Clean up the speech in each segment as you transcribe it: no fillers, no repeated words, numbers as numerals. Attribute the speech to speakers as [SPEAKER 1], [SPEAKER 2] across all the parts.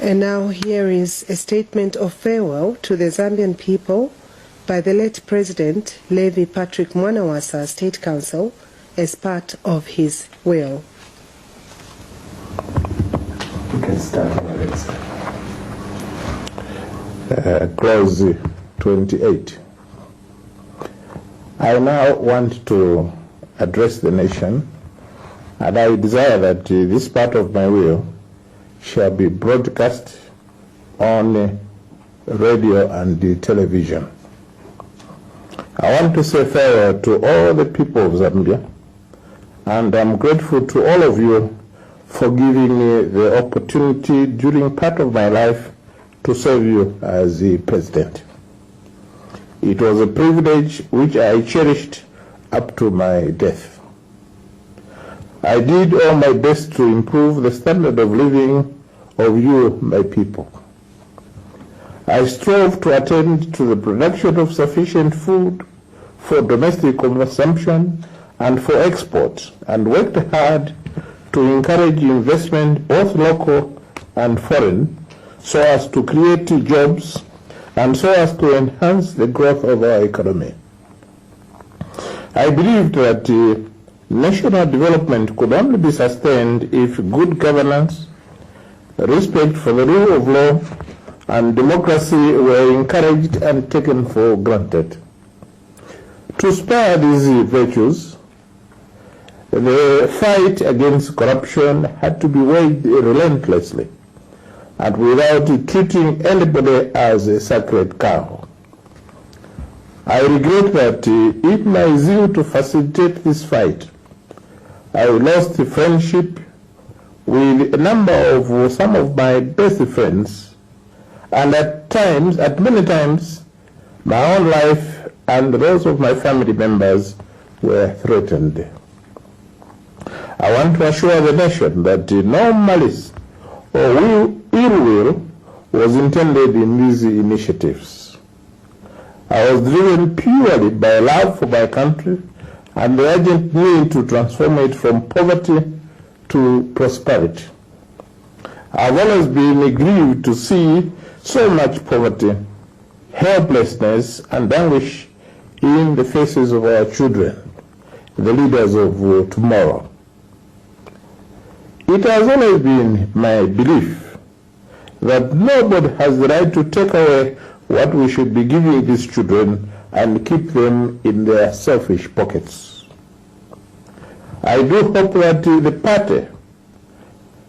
[SPEAKER 1] And now here is a statement of farewell to the Zambian people by the late President Levi Patrick Mwanawasa State Council as part of his will.
[SPEAKER 2] You can start.
[SPEAKER 3] Clause 28. I now want to address the nation, and I desire that this part of my will shall be broadcast on radio and television. I want to say farewell to all the people of Zambia, and I'm grateful to all of you for giving me the opportunity during part of my life to serve you as the president. It was a privilege which I cherished up to my death. I did all my best to improve the standard of living of you, my people. I strove to attend to the production of sufficient food for domestic consumption and for export, and worked hard to encourage investment, both local and foreign, so as to create jobs and so as to enhance the growth of our economy. I believed that national development could only be sustained if good governance, respect for the rule of law, and democracy were encouraged and taken for granted. To spare these virtues, the fight against corruption had to be waged relentlessly and without treating anybody as a sacred cow. I regret that in my zeal to facilitate this fight, I lost friendship with a number of some of my best friends, and at many times, my own life and those of my family members were threatened. I want to assure the nation that no malice or ill will was intended in these initiatives. I was driven purely by love for my country and the urgent need to transform it from poverty to prosperity. I've always been grieved to see so much poverty, helplessness, and anguish in the faces of our children, the leaders of tomorrow. It has always been my belief that nobody has the right to take away what we should be giving these children and keep them in their selfish pockets. I do hope that the party,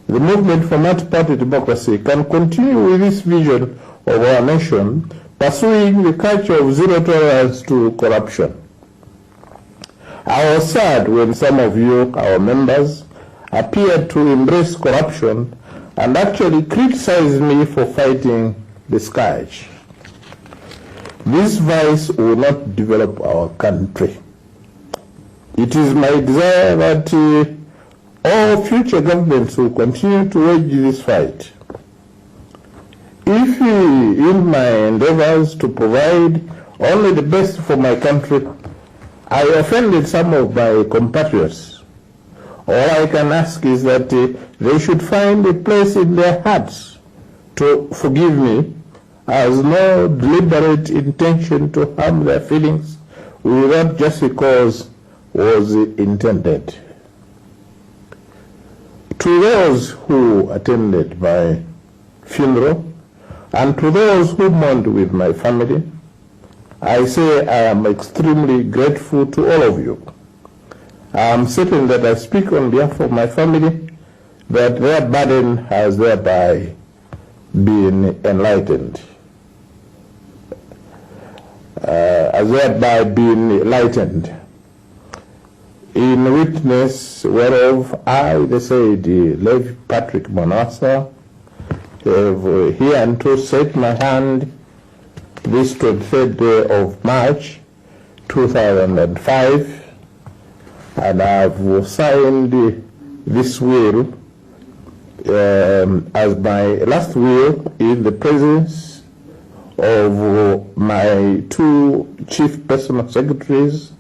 [SPEAKER 3] the movement for multi-party democracy, can continue with this vision of our nation, pursuing the culture of zero tolerance to corruption. I was sad when some of you, our members, appeared to embrace corruption and actually criticized me for fighting the scourge. This vice will not develop our country. It is my desire that all future governments will continue to wage this fight. If in my endeavors to provide only the best for my country, I offended some of my compatriots, all I can ask is that they should find a place in their hearts to forgive me, as no deliberate intention to harm their feelings without just cause was intended. To those who attended my funeral and to those who mourned with my family, I say I am extremely grateful to all of you. I am certain that I speak on behalf of my family, that their burden has thereby been enlightened. In witness whereof I, the said Levi Patrick Mwanawasa, have hereunto set my hand this 23rd day of March 2005, and I have signed this will as my last will in the presence of my two chief personal secretaries,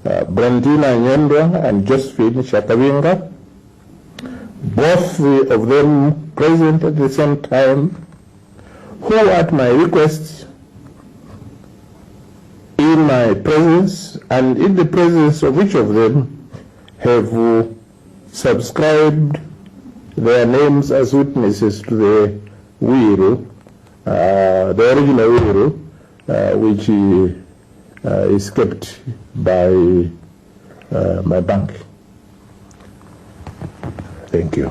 [SPEAKER 3] Brandina Nyendwa and Josephine Shakabinga, both of them present at the same time, who at my request, in my presence and in the presence of each of them, have subscribed their names as witnesses to the will, the original will, which is kept by my bank. Thank you.